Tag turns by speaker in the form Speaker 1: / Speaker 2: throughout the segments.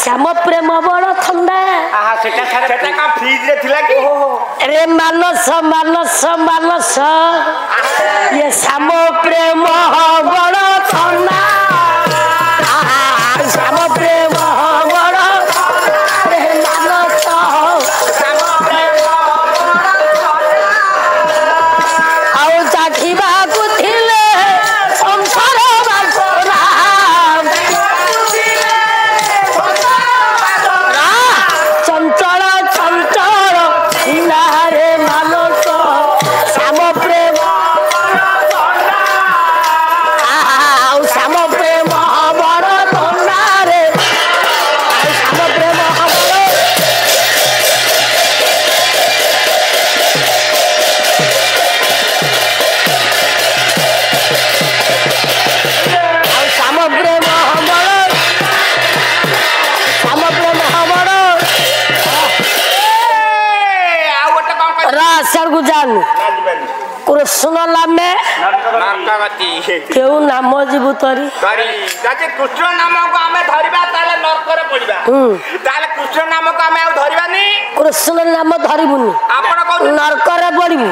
Speaker 1: श्याम प्रेम बड़ थंडा
Speaker 2: सेटा का फ्रिज रे थिला कि
Speaker 1: अरे मानस मानस मानस ये श्याम प्रेम बड़ थंडा श्याम प्रेम बड़ अरे मानस आउ चाखिबा को थिले संसार बासरा चंचल चंचल हिलारे मानस श्याम प्रेम आउ श्याम प्रेम बड़ थंडा रे श्याम प्रेम श्याम प्रेम
Speaker 2: आ गोटे कोन
Speaker 1: रासर गुजान कृष्ण नामे
Speaker 2: नरकगति
Speaker 1: केउ नाम जीवु तरी
Speaker 2: करी जाते कृष्ण नाम को हमें धरिबा ताले नरक रे पड़िबा ताले कृष्ण नाम को हमें धरिबानी
Speaker 1: कृष्ण नाम धरिबुनी
Speaker 2: आपण को
Speaker 1: नरक रे पड़िबु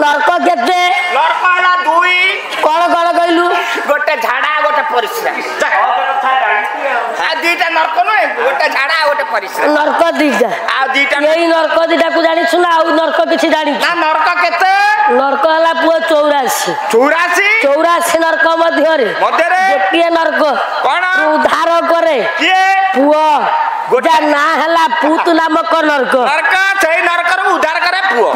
Speaker 1: नरक केते
Speaker 2: नरक वाला दुई
Speaker 1: कण कण कहलु
Speaker 2: गोटे झाड़ा गोटे परिश्रा आ दीटा नरक न गोटे झाड़ा गोटे परिश्रा
Speaker 1: नरक दीटा
Speaker 2: आ दीटा
Speaker 1: यही नरक दीटा को जानि सुना आ नरक किछि जानि
Speaker 2: ना नरक केते
Speaker 1: नरक हला पुओ 84
Speaker 2: 84
Speaker 1: नरक मध्य रे गोटिए नरक
Speaker 2: कोन
Speaker 1: उद्धार करे
Speaker 2: किए
Speaker 1: पुओ गोटा ना हला पूत नामक नरक
Speaker 2: नरक सही नरक रो उद्धार करे
Speaker 1: पुओ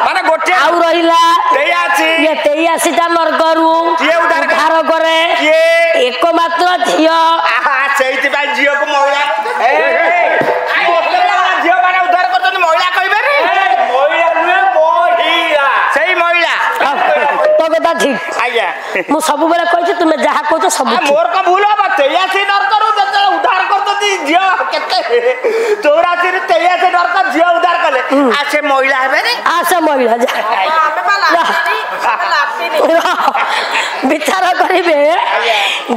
Speaker 2: माने गोटे
Speaker 1: आउ रहिला
Speaker 2: 83
Speaker 1: ये 83 टा नरक रु
Speaker 2: किए उद्धार
Speaker 1: करे
Speaker 2: किए
Speaker 1: एकमात्र झियो
Speaker 2: आहा सेहिति बाई झियो को महिला ए झियो माने उद्धार करतन महिला कहबे रे महिला नुए महिला सही महिला
Speaker 1: तो कथा ठीक
Speaker 2: आज्ञा
Speaker 1: मु सब बेला कहछि तुमे जहा कहछ सब
Speaker 2: मोर का भूल बा 83 नरक रो उद्धार करतती झियो केते 84 रे 83 नरक झियो उद्धार कले आ से महिला हेबे रे
Speaker 1: आ से महिला जा विचार करिवे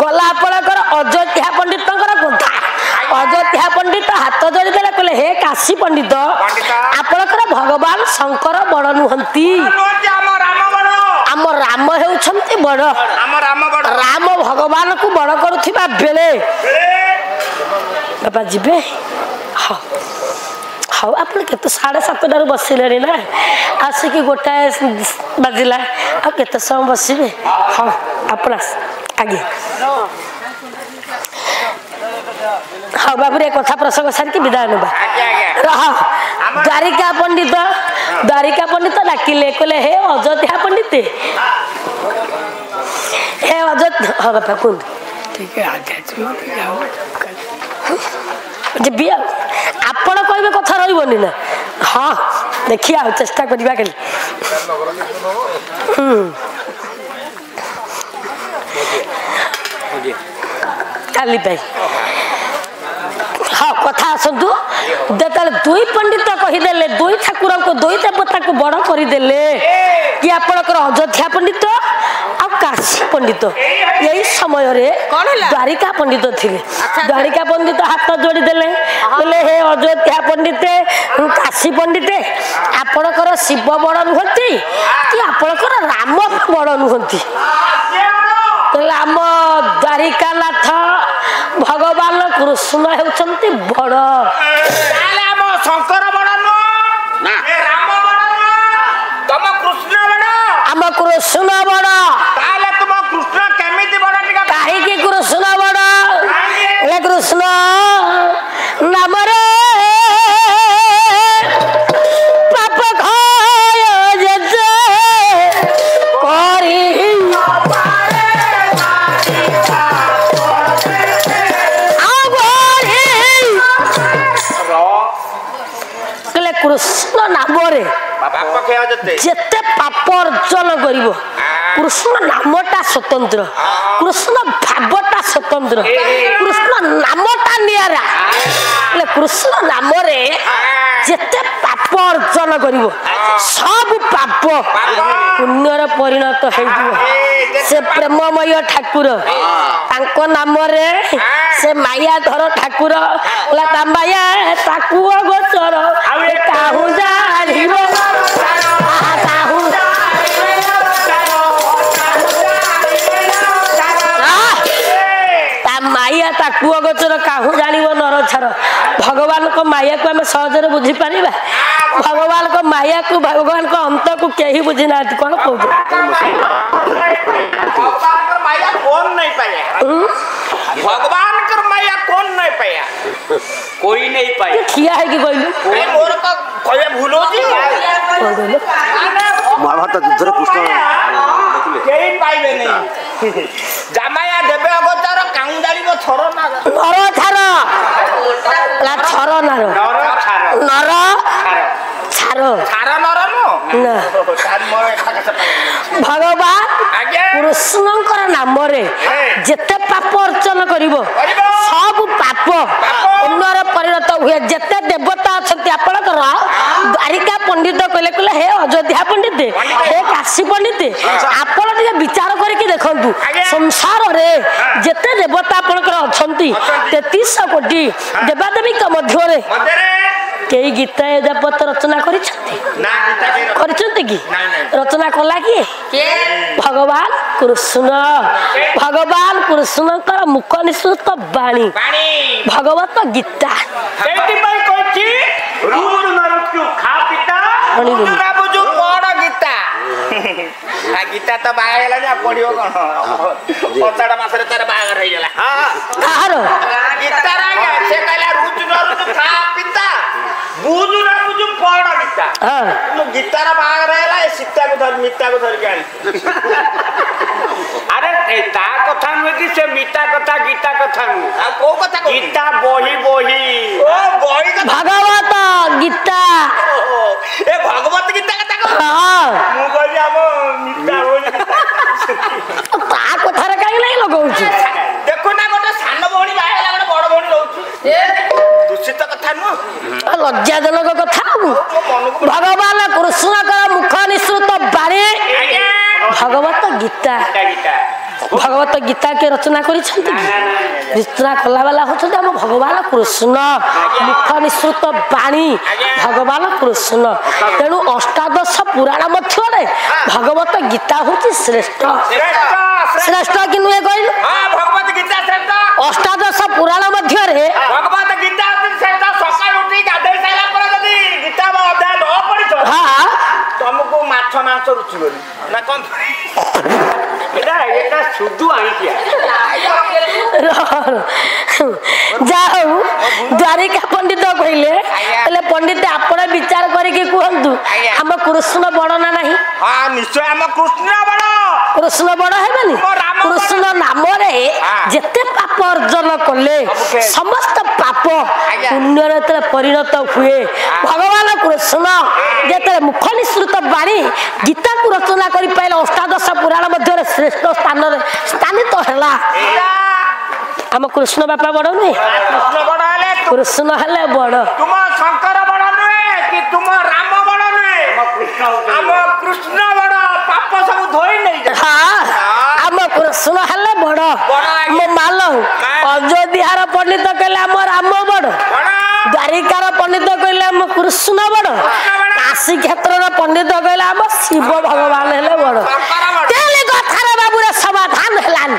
Speaker 1: गला आपणकर अयोध्या पंडितकर कथा अयोध्या पंडित हाथ जोड़ी देले कहले हे काशी पंडित आपणकर भगवान शंकर बड़ नुहंती आम राम हेउछंती बड़ राम भगवान को बड़ करुथिबा बेले बाबा जिबे हाँ हाँ आप 7:30 बसिले ना आसिक गोटाए बाजिला आ केते समय बसिबे हाँ आप आगे हाँ बाबू कथा प्रसंग सारिक विदाय ना रह द्वारिका पंडित डाकिले कहले हे अयोध्या पंडित हे अयोध्या हाँ बापा कौन ठीक है आपण कहबे कथा रहिबनी ना हाँ देखिया चेष्टा करबा के काली भाई हाँ कथा आसतु जेतले दुई पंडित कहीदेले दुई ठाकुर को दुई देवता को बड़ करदेले कि आपणकर अयोध्या पंडित आ काशी पंडित यही समय द्वारिका पंडित थिले द्वारिका पंडित हाथ जोड़ी देले बोले हे अयोध्या पंडित काशी पंडित आपणकर शिव बड़ नुहंती कि आपणकर राम बड़ नुहंती आम द्वारिकानाथ भगवान कृष्ण हेउछंती बड़
Speaker 2: शंकर बड़ तुम कृष्ण बड़
Speaker 1: आम कृष्ण बड़
Speaker 2: तुम कृष्ण केमिति बड़
Speaker 1: कहीं कृष्ण बड़ कृष्ण नाम रे पाप खाय जते करी कृष्ण नाम रे जेते पाप अर्जन करिवो कृष्ण नामटा स्वतंत्र कृष्ण भावटा स्वतंत्र कृष्ण नामटा नियारा कृष्ण नाम रे जेते पाप अर्जन करिवो सब पाप पुण्यर परिणत हो से प्रेममय ठाकुर तांको नाम रे से माया धर ठाकुर ला माया ताकू गोचर काहू जानिबो काहू ता माया ताकू गोचर काहू जानिबो नर छार भगवान को माया को हमें सहजरे बुझी पारिबा भगवान को माया को भगवान को अंत को केही बुझी ना कोन कहू
Speaker 2: भगवान कर माया कौन नहीं पाया भगवान कर माया कौन नहीं पाया कोई नहीं पाया
Speaker 1: किया है कि कहलु
Speaker 2: कोई मोर का कहले भूलो जी
Speaker 3: महाभारत युद्धर कृष्ण
Speaker 2: केही पाइबे नहीं जामाया देबे अगतार काऊ जानिबो छर ना
Speaker 1: नर छार ला छर नर नर छार
Speaker 2: छार नर नो
Speaker 1: ना
Speaker 2: छार मोर खाका
Speaker 1: भगवान कृष्णकर नाम रे जेते पाप अर्चन करिवो सब पाप पुण्यर परिणत हुए जेते देवता अछंती आपनकर द्वारिका पंडित कहले कहले हे अयोध्या पंडित हे काशी पंडित आपण टिके विचार करके देखंतु संसार रे जेते देवता आपनकर अछंती 33 कोटी देवादेवी के मध्य रे केही गीता एजापत रचना करिछंती
Speaker 2: ना गीता के
Speaker 1: करिछंती की रचना कला की भगवान कृष्णकर मुख निसृत बाणी भगवत गीता
Speaker 2: सेठी भाई कहछि रूर नरुत को खा पिता ना बुझु पड़ गीता आ गीता तो बाहेला ना पडियो कोन पछाडा मासरे तार बागर होई गेला हां
Speaker 1: काहर
Speaker 2: गीता रा से कहला रूर नरुत खा पिता बुझु ना बुझु पड़ गीता
Speaker 1: हां
Speaker 2: मु गीता रा बागर हैला ए सीता को धर मिता को धर के आनी अरे ए ता कथा नुए कि से मिता कथा गीता कथा नु आ को कथा गीता बही ओ बही
Speaker 1: भगवत गीता
Speaker 2: ए भगवत गीता कथा को
Speaker 1: हां
Speaker 2: मु कहली हम मिता होई
Speaker 1: ता कथा रे काई नै लगाउछु
Speaker 2: देखो ना गोटे सान भौणी बाहेला गोटे बड़ भौणी रहउछु ए दूषित कथा नु
Speaker 1: लज्जाजनक कथा भगवान कृष्णकर मुख निसृत बाणी भगवत गीता भगवत गीता के रचना करिछंती रचना कला वाला होछन हम भगवान कृष्ण मुख निसृत बाणी भगवान कृष्ण तेणु अष्टादश पुराण मध्य रे भगवत गीता होची श्रेष्ठ श्रेष्ठ कि नुए कहल
Speaker 2: हां भगवत गीता श्रेष्ठ
Speaker 1: अष्टादश पुराण मध्य रे
Speaker 2: भगवत गीता श्रेष्ठ सकाळ उठी गाधै साला पर जदी गीता में अध्याय न पढिछ
Speaker 1: हां
Speaker 2: तुमको माछ मांस रुचिबनी ना कोन एटा सुदु आइकिया
Speaker 1: जाऊ द्वारिका पंडित कहले पंडित आपण विचार करके कहंतु हम कृष्ण बड़ ना नहीं
Speaker 2: हां निश्चय हम कृष्ण
Speaker 1: बड़ हेबनी कृष्ण नाम रे जेते पाप अर्जन कले समस्त पाप पुण्य रे परिणत हुए भगवान कृष्ण जेते मुख निसृत बाणी गीता को रचना करि पाइले अष्टादश पुराण मध्य श्रेष्ठ स्थान रे स्थानित हला हम कृष्ण बापा बड़ नहीं कृष्ण हले बड़
Speaker 2: तुम शंकर बड़ नुए कि तुम राम बड़ नुए हम कृष्ण बड़ पाप सब धोई नहीं जा
Speaker 1: हां हम कृष्ण हले बड़ मो मालो अयोध्यार पंडित कहले हम राम बड़ द्वारिकार पंडित कहले हम कृष्ण बड़ काशी क्षेत्र पंडित कहले हम शिव भगवान हले बड़ तेले कथा रे बाबू रे समाधान हलान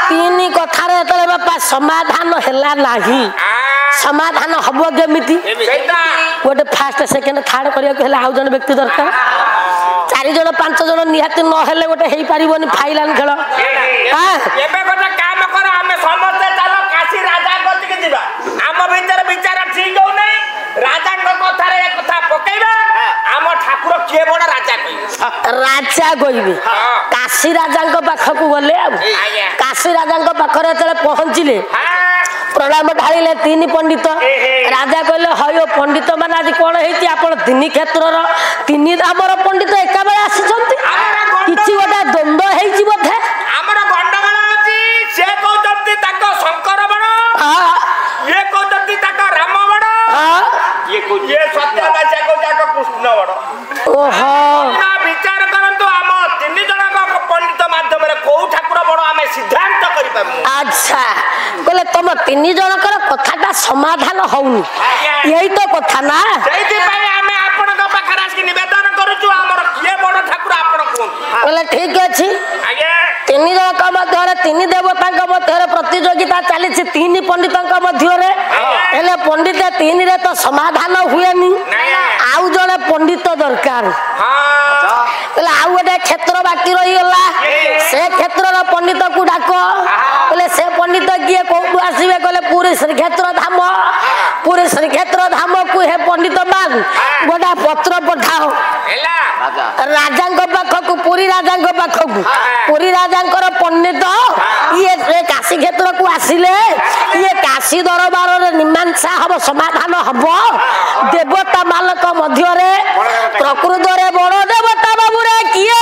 Speaker 1: तीन कथा रे तले बापा समाधान हेला नाही समाधान हबो केमिति गोटे फर्स्ट सेकंड थर्ड करिया हेला आउ जन व्यक्ति दरकार 4 जन 5 जन निहाती न हेले गोटे हेई पारिबोनी फाइलान खेल हां
Speaker 2: एबे गोटे काम कर हमें समस्त चलो काशी राजा गति के दिबा हम भीतर विचार ठीक हो नै राजा को कथा रे कथा पकेबा हम ठाकुर के बड़ राजा
Speaker 1: कहबे काशी राजा को पाखक गले काशी राजा को पाखरे तले पहुंचिले प्रणाम ढालिले 3 पंडित राजा कहले हयो पंडित माने आज कोन हेती आपण 3 क्षेत्रर 3 धामर पंडित एका बेला आसीचंती किछि गोटा द्वंद्व हेछि बोधे
Speaker 2: हमर गंडगोल अछि से कहतंती ताको शंकर बड़
Speaker 1: हां
Speaker 2: ये कहतंती ताको राम बड़
Speaker 1: हां
Speaker 2: ये सत्य भाषा को जाको कृष्ण बड़
Speaker 1: ओहो
Speaker 2: ना विचार करंतु हम 3
Speaker 1: अच्छा कहले तुम तीन जनकर कथाटा समाधान होउनी यही तो कथा ना
Speaker 2: निवेदन करूछु हमर किए बड़ ठाकुर आपण कोन
Speaker 1: कहले ठीक अछि तीन जनक मध्य तीन देवता मध्य प्रतियोगिता चली तीन पंडित मध्य पंडित तीन रे तो समाधान हुए आउ जड़े पंडित दरकार आउ गोटे क्षेत्र बाकी रहीगला से क्षेत्र पंडित को डाक बोले से पंडित किए कौटू आसवे कहले पूरी श्रीक्षेत्र धाम पूरी श्रीक्षेत्र धाम को हे पंडित मान गोटा पत्र पठाओ राजा पाखक पूरी राजा पाखक पूरी राजा पंडित ये काशी क्षेत्र को आसिले ये काशी दरबार मीमांसा हम समाधान हम देवता मालक मध्य प्रकृत बड़ देवता बाबू रे किए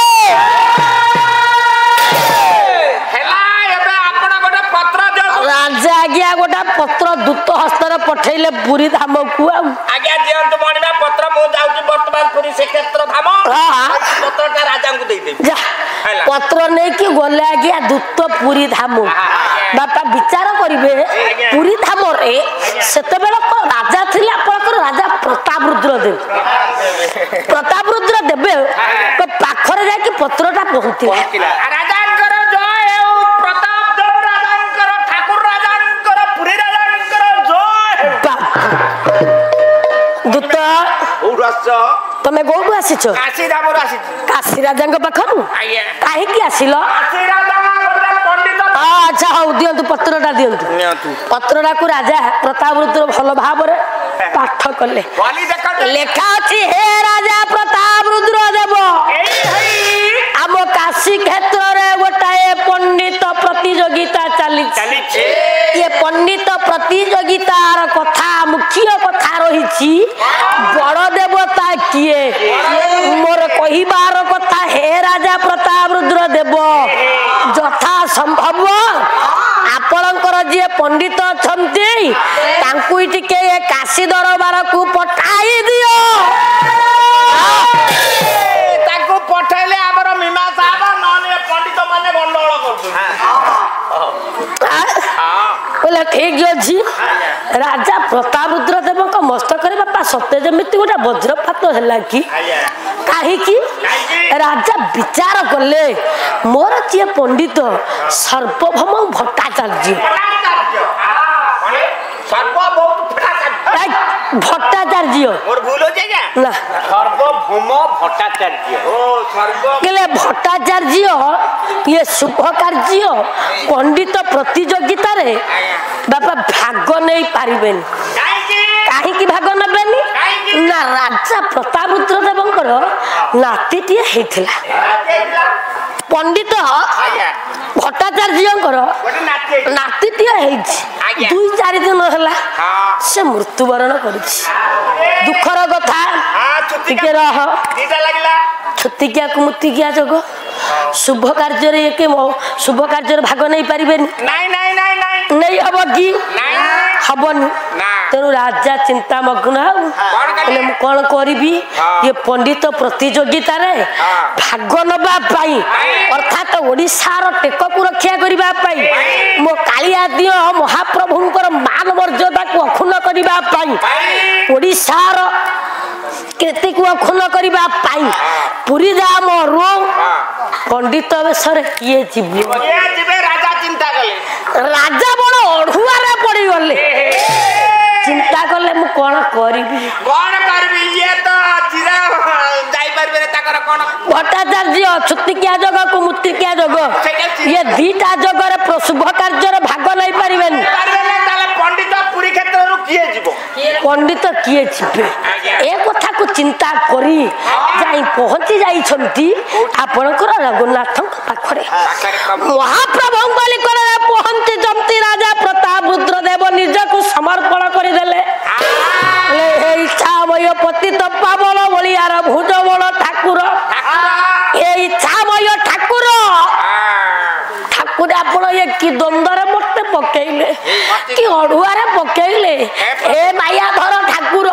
Speaker 1: राजा आज्ञा गोटा पत्र दूत हस्तर पठेले पुरी धाम को
Speaker 2: आज्ञा दियंतु मणिमा पत्र मो जाउची वर्तमान पुरी श्रीक्षेत्र धाम पत्रटा राजा को दे दे
Speaker 1: जा पत्र नै कि गले आज्ञा दूत पुरी धाम बापा विचार करिवे पुरी धाम रे सेते बेला को राजा थिले आपनकर राजा प्रतापरुद्र देव तो पाखरे जाय कि पत्रटा पहुंतिला
Speaker 2: राजांकर जय हो प्रताप देव राजांकर ठाकुर राजांकर पुरी राजांकर जय
Speaker 1: दूत
Speaker 2: ओरस
Speaker 1: तमे गोडू आसीछ
Speaker 2: काशी धामर आसी
Speaker 1: काशी राजांक पाखरु काहे कि आसिलो
Speaker 2: काशी राजा गोटा पंडित
Speaker 1: अच्छा हो दियंतु पत्रटा दियंतु पत्रटा को राजा प्रतापरुद्र भल भाव रे पाठ कले लेखा अछि हे राजा प्रतापरुद्र देव आम काशी क्षेत्र रे गोटाए पंडित प्रतियोगिता चली ये पंडित प्रतियोगितार कथा मुख्य कथा रही बड़ देवता किए मोर कहिबार कथा हे राजा प्रतापरुद्र देव यथा संभव आपणकर जे पंडित छंती तांकु टिके ए काशी दरबार को पठाई दियो
Speaker 2: तांकु पठाइले हमर मीमांसा हबो नने पंडित माने गंडोळ करदु
Speaker 1: बोले ठीक अछि राजा प्रतापरुद्र देव को मस्तक रे बापा सत्य जमिति गोटा वज्रपात हैला कि काहे कि राजा विचार कले मोर जे पंडित सर्वभौम भट्टाचार्य भट्टाचार्य
Speaker 2: मोर भूल हो जाएगा
Speaker 1: ना
Speaker 2: सर्वभौम भट्टाचार्य ओ सर्व
Speaker 1: केले भट्टाचार्य ये शुभ कार्य पंडित प्रतियोगिता रे बापा भाग नहीं पारिबेन काहे कि भाग नबेनी ना राजा प्रतापरुद्र देवंकर नातीटिए हेथिला पंडित भट्टाचार्यंकर नातीटिए हेछि 2-4 दिन हला से मृत्युवरण करिछि दुखर कथा टिके रह छुतिकिया कुमुतिकिया जग शुभ कार्य रे के शुभ कार्य रे भाग नहीं पारिबेनी नहीं हबो कि हबनी तेणु राजा चिंता मग्न मु कौन करी ये पंडित प्रतियोगिता रे भाग नबा पाई अर्थात ओडिशार टेक को रक्षा करबा पाई मो कालिया दियो महाप्रभुंकर मान मर्यादा को अखुन करबा पाई ओडिशार कीर्ति को अखुन करबा पाई पुरी धाम रो पंडित बेसर किए जीवे
Speaker 2: राजा चिंता कले
Speaker 1: राजा बड़ अढ़ुआ रे पड़ी गले चिंता कले मु कोन करबी
Speaker 2: ये तो चिरा जाई परबे ताकर कोन
Speaker 1: भट्टाचार्य छुतिकिया जग को मुतिकिया जग ये दीटा जग रे शुभ कार्य रे भाग नहीं पारिबेनी
Speaker 2: पंडित पुरी क्षेत्र रु किए जीवो
Speaker 1: पंडित किए छिपे ए कथा को चिंता करी जाई पहुंची जाई छंती आपनकर रघुनाथ पाखरे महाप्रभु बोली करे पहुंची जमती राजा प्रतापरुद्र देव निज को समर्पण करि देले ले हे इच्छामय पतित पावन बलियार भुज बल ठाकुर ए इच्छामय ठाकुर ठाकुर आपण ये कि द्वंद्वरे मते पकेइले कि अड़ुआरे पकेइले ए माया धर ठाकुर